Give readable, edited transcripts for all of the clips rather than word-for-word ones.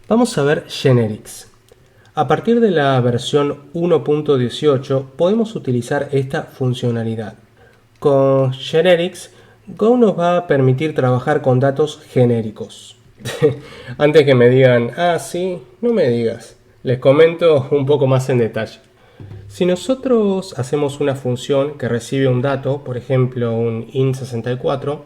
Vamos a ver Generics. A partir de la versión 1.18 podemos utilizar esta funcionalidad. Con Generics, Go nos va a permitir trabajar con datos genéricos. Antes que me digan, sí, no me digas. Les comento un poco más en detalle. Si nosotros hacemos una función que recibe un dato, por ejemplo un int64,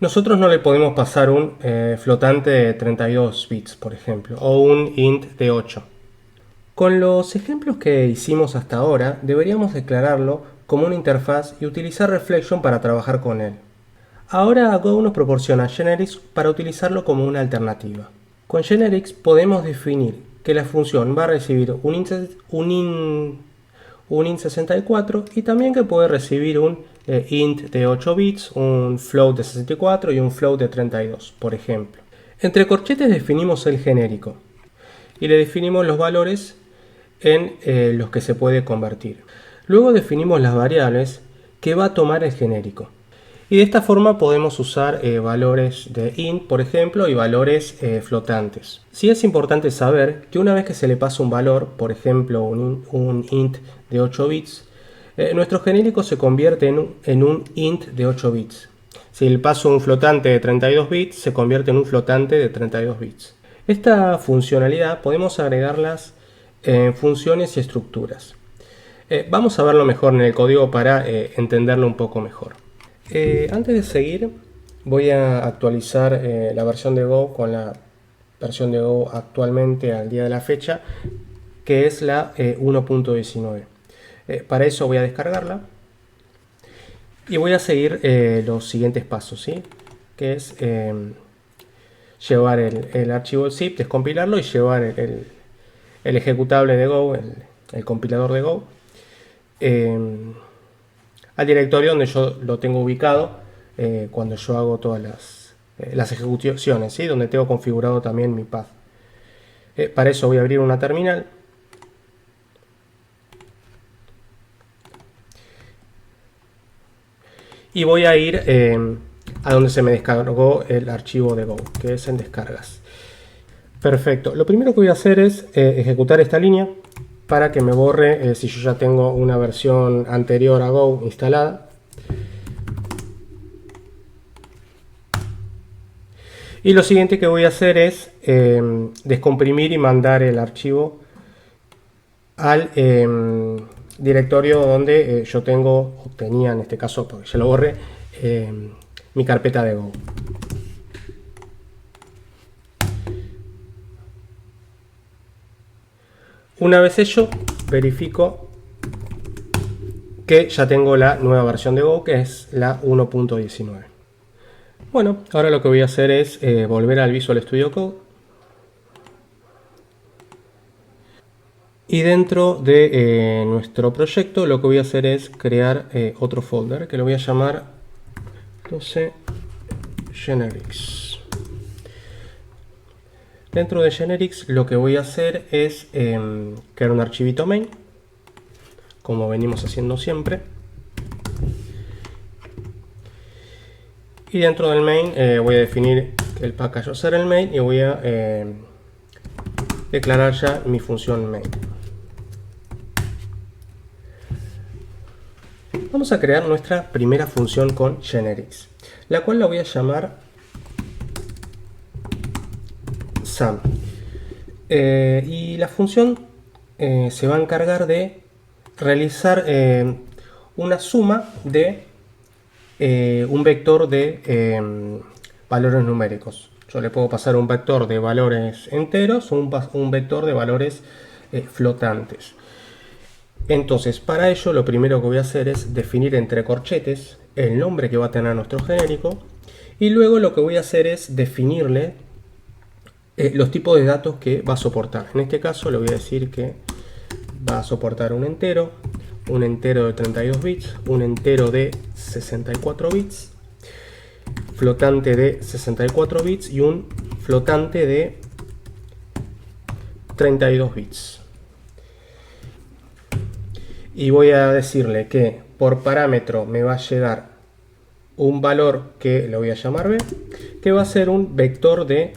nosotros no le podemos pasar un flotante de 32 bits, por ejemplo, o un int de 8. Con los ejemplos que hicimos hasta ahora, deberíamos declararlo como una interfaz y utilizar Reflection para trabajar con él. Ahora Go nos proporciona Generics para utilizarlo como una alternativa. Con Generics podemos definir que la función va a recibir un int64 y también que puede recibir un int de 8 bits, un float de 64 y un float de 32, por ejemplo. Entre corchetes definimos el genérico y le definimos los valores en los que se puede convertir. Luego definimos las variables que va a tomar el genérico. Y de esta forma podemos usar valores de int, por ejemplo, y valores flotantes. Sí es importante saber que una vez que se le pasa un valor, por ejemplo un int de 8 bits, nuestro genérico se convierte en un int de 8 bits. Si le paso un flotante de 32 bits, se convierte en un flotante de 32 bits. Esta funcionalidad podemos agregarlas en funciones y estructuras. Vamos a verlo mejor en el código para entenderlo un poco mejor. Antes de seguir, voy a actualizar la versión de Go con la versión de Go actualmente al día de la fecha, que es la 1.19. Para eso voy a descargarla y voy a seguir los siguientes pasos, ¿sí? Que es llevar el archivo zip, descompilarlo y llevar el ejecutable de Go, el compilador de Go, al directorio donde yo lo tengo ubicado cuando yo hago todas las ejecuciones, ¿sí? Donde tengo configurado también mi path. Para eso voy a abrir una terminal. Y voy a ir a donde se me descargó el archivo de Go, que es en descargas. Perfecto. Lo primero que voy a hacer es ejecutar esta línea para que me borre si yo ya tengo una versión anterior a Go instalada. Y lo siguiente que voy a hacer es descomprimir y mandar el archivo al directorio donde yo tenía en este caso, porque ya lo borré, mi carpeta de Go. Una vez hecho, verifico que ya tengo la nueva versión de Go, que es la 1.19. Bueno, ahora lo que voy a hacer es volver al Visual Studio Code. Y dentro de nuestro proyecto lo que voy a hacer es crear otro folder que lo voy a llamar, no sé, Generics. Dentro de Generics lo que voy a hacer es crear un archivito main, como venimos haciendo siempre. Y dentro del main voy a definir que el package va a ser el main y voy a declarar ya mi función main. Vamos a crear nuestra primera función con Generics, la cual la voy a llamar sum. Y la función se va a encargar de realizar una suma de un vector de valores numéricos. Yo le puedo pasar un vector de valores enteros o un vector de valores flotantes. Entonces, para ello lo primero que voy a hacer es definir entre corchetes el nombre que va a tener nuestro genérico, y luego lo que voy a hacer es definirle los tipos de datos que va a soportar. En este caso le voy a decir que va a soportar un entero de 32 bits, un entero de 64 bits, flotante de 64 bits y un flotante de 32 bits. Y voy a decirle que por parámetro me va a llegar un valor que le voy a llamar b, que va a ser un vector de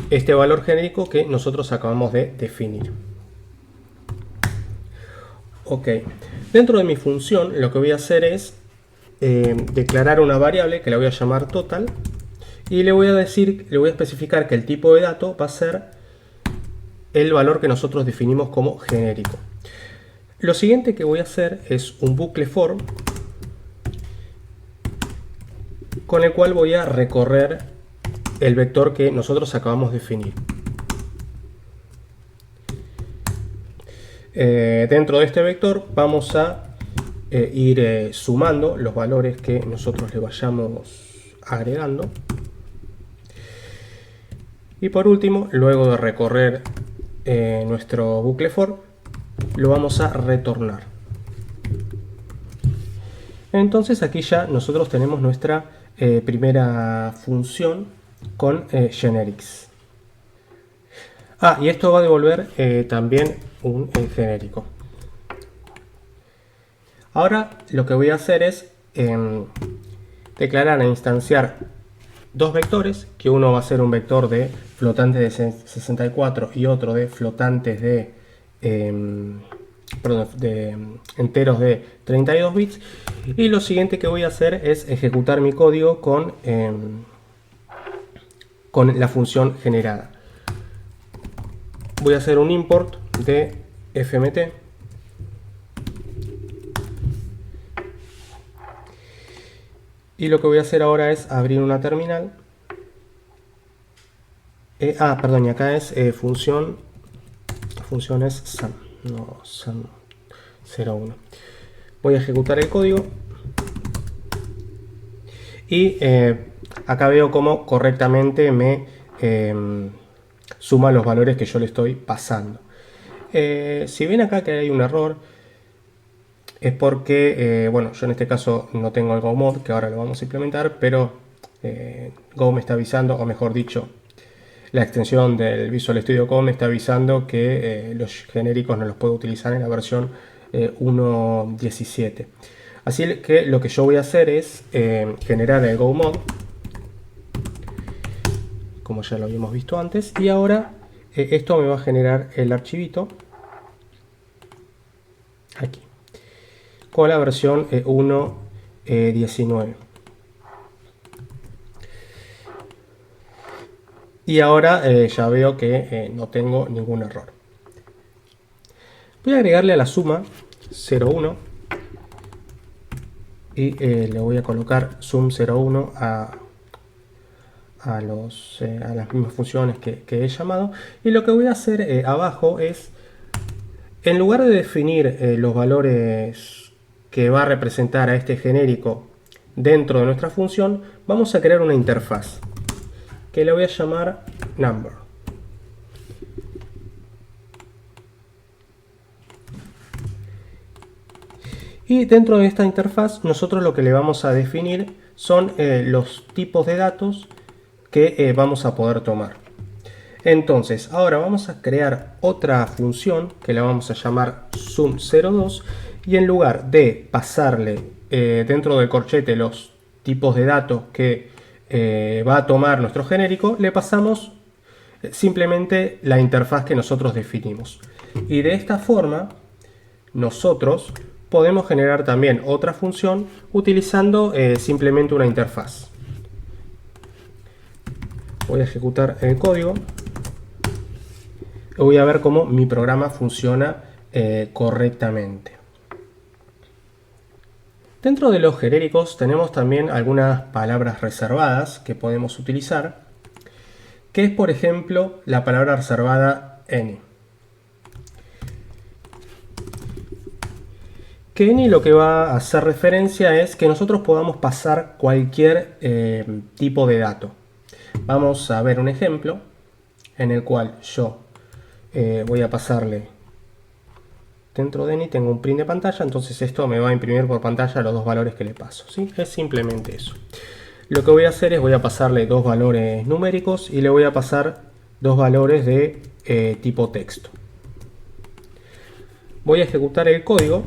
este valor genérico que nosotros acabamos de definir. Ok, dentro de mi función lo que voy a hacer es declarar una variable que la voy a llamar total y le voy a especificar que el tipo de dato va a ser el valor que nosotros definimos como genérico. Lo siguiente que voy a hacer es un bucle for con el cual voy a recorrer el vector que nosotros acabamos de definir. Dentro de este vector vamos a ir sumando los valores que nosotros le vayamos agregando. Y por último, luego de recorrer nuestro bucle for, lo vamos a retornar. Entonces aquí ya nosotros tenemos nuestra primera función con generics. Y esto va a devolver también un genérico. Ahora lo que voy a hacer es declarar e instanciar dos vectores, que uno va a ser un vector de flotantes de 64 y otro de flotantes de enteros de 32 bits. Y lo siguiente que voy a hacer es ejecutar mi código con la función generada. Voy a hacer un import de fmt y lo que voy a hacer ahora es abrir una terminal. Perdón, y acá es función es sum, no sum 01. Voy a ejecutar el código y acá veo cómo correctamente me suma los valores que yo le estoy pasando. Si ven acá que hay un error, es porque, bueno, yo en este caso no tengo el GoMod, que ahora lo vamos a implementar, pero Go me está avisando, o mejor dicho, la extensión del Visual Studio Code me está avisando que los genéricos no los puedo utilizar en la versión 1.17. Así que lo que yo voy a hacer es generar el GoMod, como ya lo habíamos visto antes, y ahora esto me va a generar el archivito aquí con la versión 1.19. Y ahora ya veo que no tengo ningún error. Voy a agregarle a la suma 0,1 y le voy a colocar sum 0,1 a las mismas funciones que he llamado. Y lo que voy a hacer abajo es, en lugar de definir los valores que va a representar a este genérico dentro de nuestra función, vamos a crear una interfaz que le voy a llamar number. Y dentro de esta interfaz nosotros lo que le vamos a definir son los tipos de datos que vamos a poder tomar. Entonces ahora vamos a crear otra función que la vamos a llamar sum02 y en lugar de pasarle dentro del corchete los tipos de datos que va a tomar nuestro genérico, le pasamos simplemente la interfaz que nosotros definimos. Y de esta forma nosotros podemos generar también otra función utilizando simplemente una interfaz. Voy a ejecutar el código y voy a ver cómo mi programa funciona correctamente. Dentro de los genéricos tenemos también algunas palabras reservadas que podemos utilizar, que es por ejemplo la palabra reservada any. Que any lo que va a hacer referencia es que nosotros podamos pasar cualquier tipo de dato. Vamos a ver un ejemplo en el cual yo voy a pasarle, dentro de any tengo un print de pantalla, entonces esto me va a imprimir por pantalla los dos valores que le paso, ¿sí? Es simplemente eso. Lo que voy a hacer es voy a pasarle dos valores numéricos y le voy a pasar dos valores de tipo texto. Voy a ejecutar el código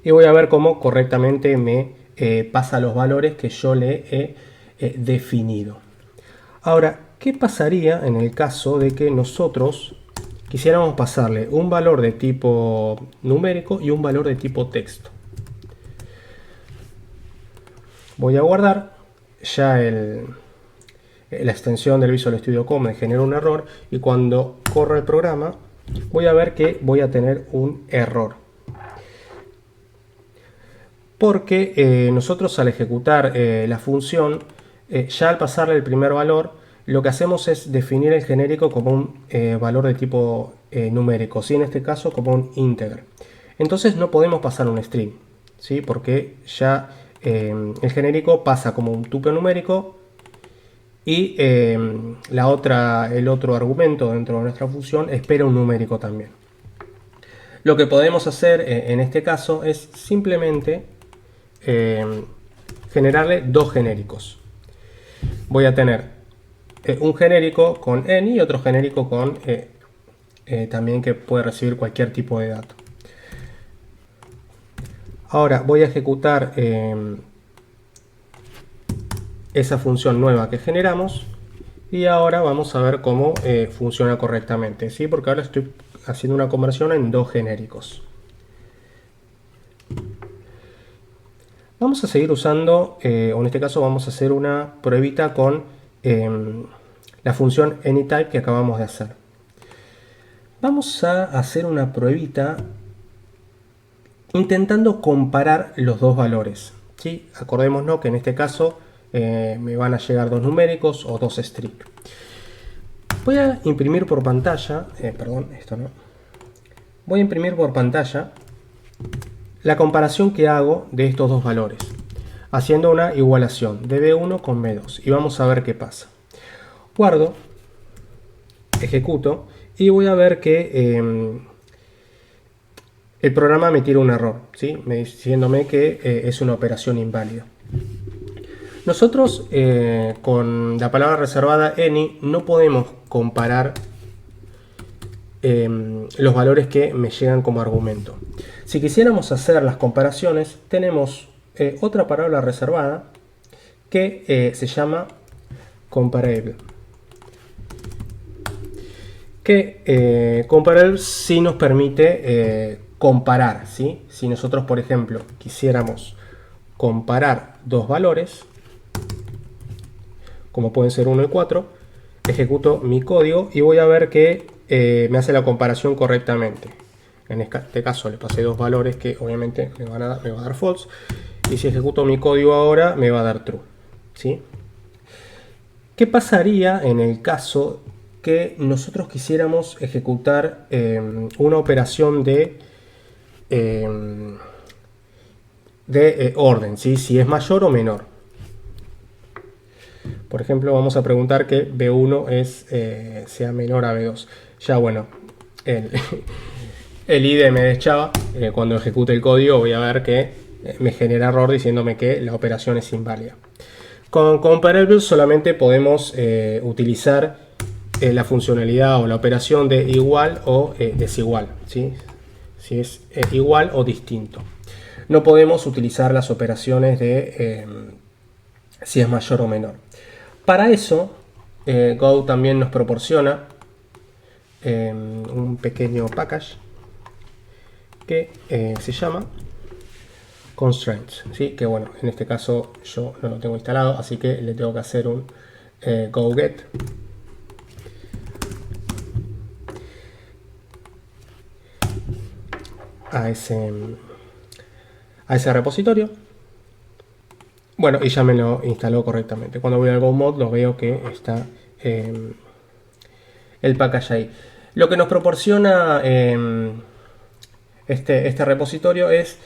y voy a ver cómo correctamente me pasa los valores que yo le he definido. Ahora, ¿Qué pasaría en el caso de que nosotros quisiéramos pasarle un valor de tipo numérico y un valor de tipo texto? Voy a guardar, ya la extensión del Visual Studio Code me genera un error y cuando corra el programa voy a ver que voy a tener un error. Porque nosotros al ejecutar la función, ya al pasarle el primer valor, lo que hacemos es definir el genérico como un valor de tipo numérico, ¿sí? En este caso como un integer. Entonces no podemos pasar un string, ¿sí? Porque ya el genérico pasa como un tuple numérico y el otro argumento dentro de nuestra función espera un numérico también. Lo que podemos hacer en este caso es simplemente generarle dos genéricos. Voy a tener un genérico con n y otro genérico con también que puede recibir cualquier tipo de dato. Ahora voy a ejecutar esa función nueva que generamos y ahora vamos a ver cómo funciona correctamente, ¿sí? Porque ahora estoy haciendo una conversión en dos genéricos. Vamos a seguir usando, o en este caso vamos a hacer una pruebita con la función anyType que acabamos de hacer. Vamos a hacer una pruebita intentando comparar los dos valores, ¿sí? Acordémonos que en este caso me van a llegar dos numéricos o dos strings. Voy a imprimir por pantalla, voy a imprimir por pantalla la comparación que hago de estos dos valores, haciendo una igualación de B1 con B2 y vamos a ver qué pasa. Guardo, ejecuto y voy a ver que el programa me tira un error, ¿sí? Diciéndome que es una operación inválida. Nosotros con la palabra reservada any no podemos comparar los valores que me llegan como argumento. Si quisiéramos hacer las comparaciones, tenemos otra palabra reservada que se llama comparable. Que comparable sí nos permite comparar, ¿sí? Si nosotros, por ejemplo, quisiéramos comparar dos valores, como pueden ser 1 y 4, ejecuto mi código y voy a ver que me hace la comparación correctamente. En este caso le pasé dos valores que obviamente me va a dar false. Y si ejecuto mi código ahora me va a dar true, ¿sí? ¿Qué pasaría en el caso que nosotros quisiéramos ejecutar una operación de orden, ¿sí? Si es mayor o menor? Por ejemplo, vamos a preguntar que B1 sea menor a B2. Ya bueno, el IDE me deschaba. Cuando ejecute el código voy a ver que me genera error diciéndome que la operación es inválida. Con comparable solamente podemos utilizar la funcionalidad o la operación de igual o desigual, ¿sí? Si es igual o distinto. No podemos utilizar las operaciones de si es mayor o menor. Para eso, Go también nos proporciona un pequeño package que se llama constraints, ¿sí? Que bueno, en este caso yo no lo tengo instalado, así que le tengo que hacer un go get a ese repositorio. Bueno, y ya me lo instaló correctamente. Cuando voy al Go Mod lo veo que está el package ahí. Lo que nos proporciona este repositorio es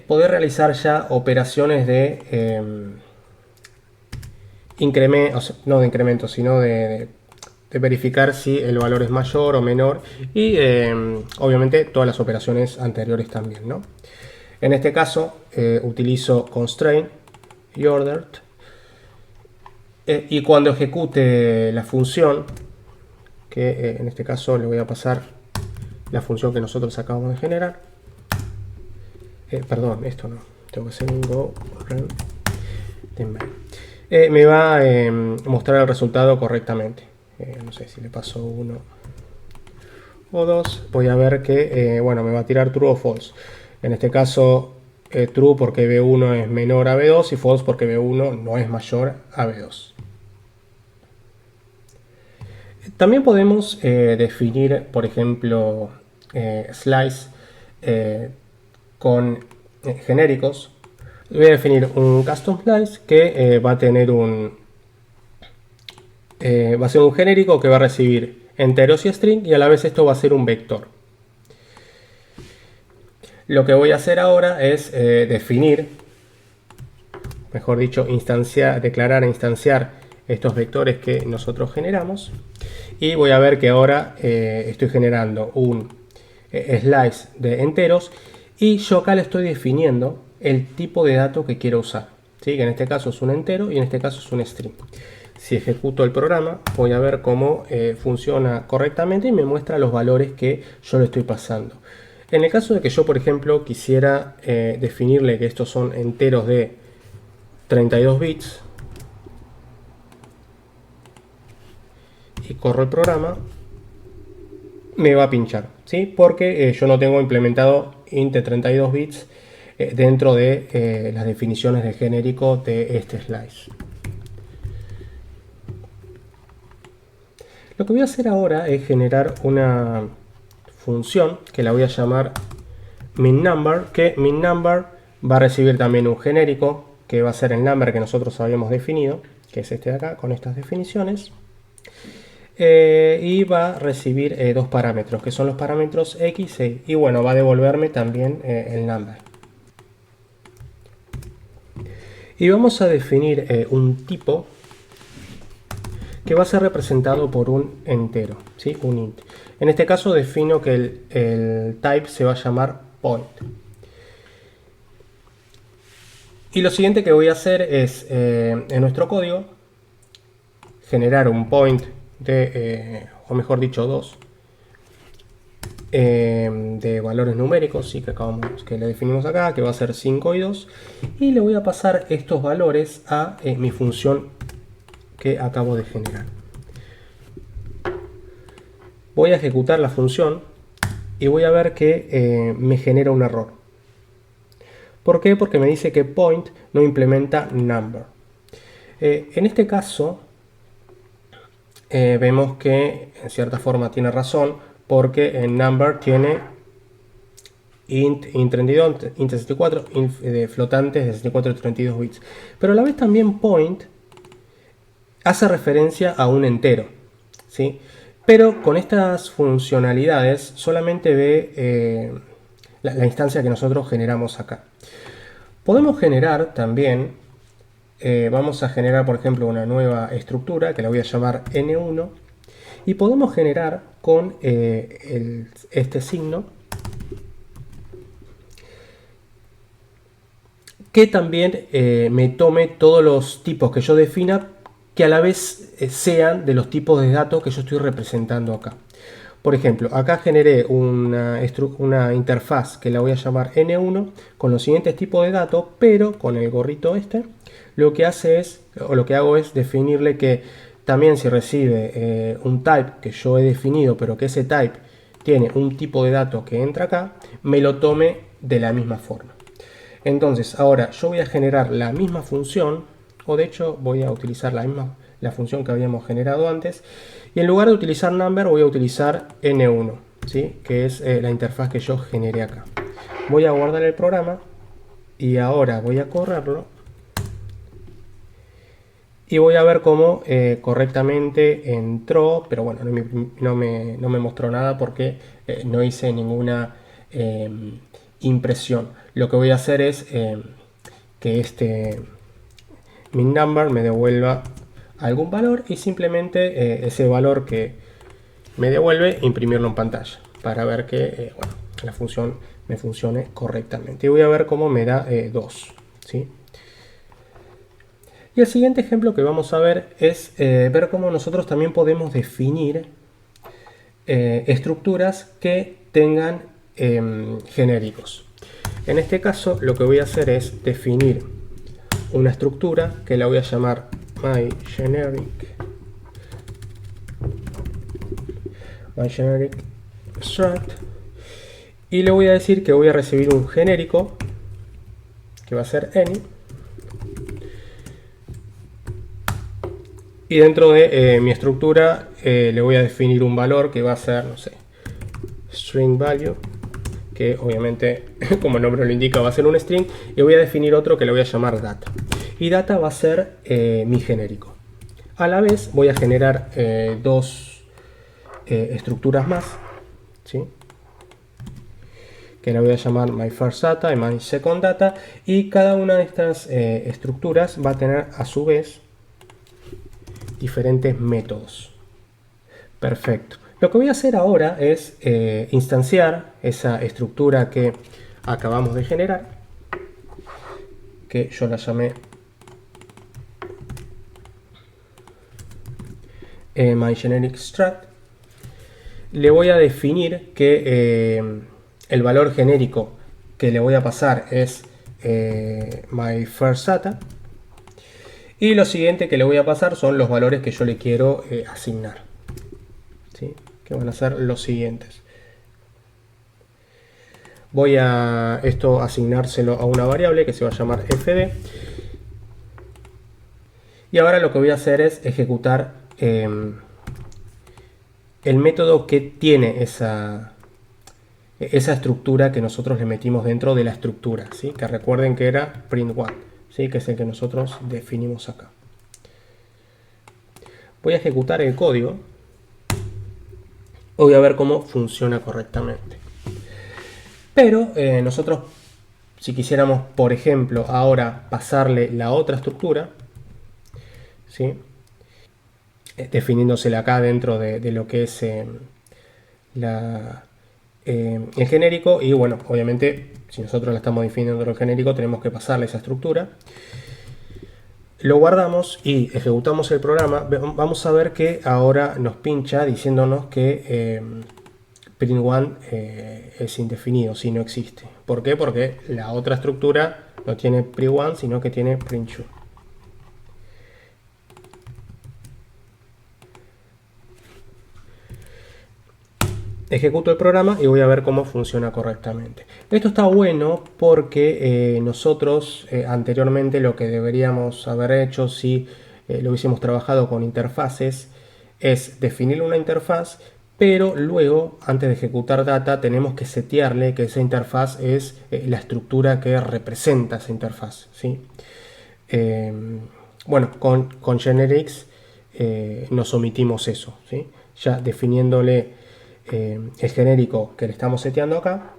poder realizar ya operaciones de incremento, o sea, no de incremento, sino de verificar si el valor es mayor o menor y obviamente todas las operaciones anteriores también, ¿no? En este caso utilizo constraint y ordered y cuando ejecute la función, que en este caso le voy a pasar la función que nosotros acabamos de generar, perdón, esto no, tengo que hacer un go run. me va a mostrar el resultado correctamente. No sé si le paso 1 o 2, voy a ver que bueno, me va a tirar true o false. En este caso true porque B1 es menor a B2 y false porque B1 no es mayor a B2. También podemos definir, por ejemplo, slice con genéricos. Voy a definir un custom slice que va a tener va a ser un genérico que va a recibir enteros y string, y a la vez esto va a ser un vector. Lo que voy a hacer ahora es definir, mejor dicho, declarar e instanciar estos vectores que nosotros generamos, y voy a ver que ahora estoy generando un slice de enteros y yo acá le estoy definiendo el tipo de dato que quiero usar, ¿sí? Que en este caso es un entero y en este caso es un string. Si ejecuto el programa voy a ver cómo funciona correctamente y me muestra los valores que yo le estoy pasando. En el caso de que yo, por ejemplo, quisiera definirle que estos son enteros de 32 bits y corro el programa, me va a pinchar, ¿sí? Porque yo no tengo implementado int de 32 bits dentro de las definiciones de genérico de este slice. Lo que voy a hacer ahora es generar una función que la voy a llamar minNumber, que minNumber va a recibir también un genérico que va a ser el number que nosotros habíamos definido, que es este de acá, con estas definiciones. Y va a recibir dos parámetros, que son los parámetros x e y. Y bueno, va a devolverme también el number. Y vamos a definir un tipo que va a ser representado por un entero, ¿sí? Un int. En este caso defino que el type se va a llamar point. Y lo siguiente que voy a hacer es, en nuestro código, generar un point de, o mejor dicho, dos de valores numéricos, ¿sí? que le definimos acá, que va a ser 5 y 2, y le voy a pasar estos valores a mi función que acabo de generar. Voy a ejecutar la función y voy a ver que me genera un error. ¿Por qué? Porque me dice que point no implementa number. En este caso vemos que en cierta forma tiene razón, porque en number tiene int 32, int 64, de flotantes de 64 y 32 bits. Pero a la vez también point hace referencia a un entero, ¿sí? Pero con estas funcionalidades solamente ve la instancia que nosotros generamos acá. Podemos generar también, vamos a generar por ejemplo una nueva estructura que la voy a llamar n1, y podemos generar con este signo que también me tome todos los tipos que yo defina, que a la vez sean de los tipos de datos que yo estoy representando acá. Por ejemplo, acá generé una interfaz que la voy a llamar n1 con los siguientes tipos de datos, pero con el gorrito este, lo que hago es definirle que también si recibe un type que yo he definido, pero que ese type tiene un tipo de dato que entra acá, me lo tome de la misma forma. Entonces, ahora yo voy a generar la misma función, o de hecho voy a utilizar la función que habíamos generado antes, y en lugar de utilizar number voy a utilizar n1, ¿sí? Que es la interfaz que yo generé acá. Voy a guardar el programa y ahora voy a correrlo y voy a ver cómo correctamente entró, pero bueno, no me mostró nada porque no hice ninguna impresión. Lo que voy a hacer es que este minNumber me devuelva algún valor y simplemente ese valor que me devuelve imprimirlo en pantalla para ver que bueno, la función me funcione correctamente. Y voy a ver cómo me da 2, ¿sí? Y el siguiente ejemplo que vamos a ver es ver cómo nosotros también podemos definir estructuras que tengan genéricos. En este caso lo que voy a hacer es definir una estructura que la voy a llamar myGeneric_struct, y le voy a decir que voy a recibir un genérico que va a ser any, y dentro de mi estructura le voy a definir un valor que va a ser, no sé, string value, que obviamente como el nombre lo indica va a ser un string, y voy a definir otro que le voy a llamar data, y data va a ser mi genérico. A la vez voy a generar dos estructuras más, ¿sí?, que la voy a llamar myFirstData y mySecondData, y cada una de estas estructuras va a tener a su vez diferentes métodos. Perfecto. Lo que voy a hacer ahora es instanciar esa estructura que acabamos de generar, que yo la llamé myGenericStruct. Le voy a definir que el valor genérico que le voy a pasar es myFirstData, y lo siguiente que le voy a pasar son los valores que yo le quiero asignar, ¿sí?, que van a ser los siguientes. Voy a esto asignárselo a una variable que se va a llamar fd, y ahora lo que voy a hacer es ejecutar el método que tiene esa estructura que nosotros le metimos dentro de la estructura, ¿sí?, que recuerden que era print1, ¿sí?, que es el que nosotros definimos acá. Voy a ejecutar el código. Voy a ver cómo funciona correctamente. Pero nosotros, si quisiéramos, por ejemplo, ahora pasarle la otra estructura, ¿sí?, definiéndosela acá dentro de lo que es el genérico, y bueno, obviamente si nosotros la estamos definiendo dentro del genérico tenemos que pasarle esa estructura. Lo guardamos y ejecutamos el programa. Vamos a ver que ahora nos pincha diciéndonos que print1 es indefinido, si no existe. ¿Por qué? Porque la otra estructura no tiene print1, sino que tiene print2. Ejecuto el programa y voy a ver cómo funciona correctamente. Esto está bueno porque nosotros anteriormente lo que deberíamos haber hecho si lo hubiésemos trabajado con interfaces es definir una interfaz, pero luego antes de ejecutar data tenemos que setearle que esa interfaz es la estructura que representa esa interfaz, ¿sí? Bueno, con Generics nos omitimos eso, ¿sí? Ya definiéndole el genérico que le estamos seteando acá,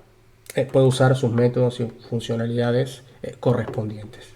puede usar sus métodos y funcionalidades correspondientes.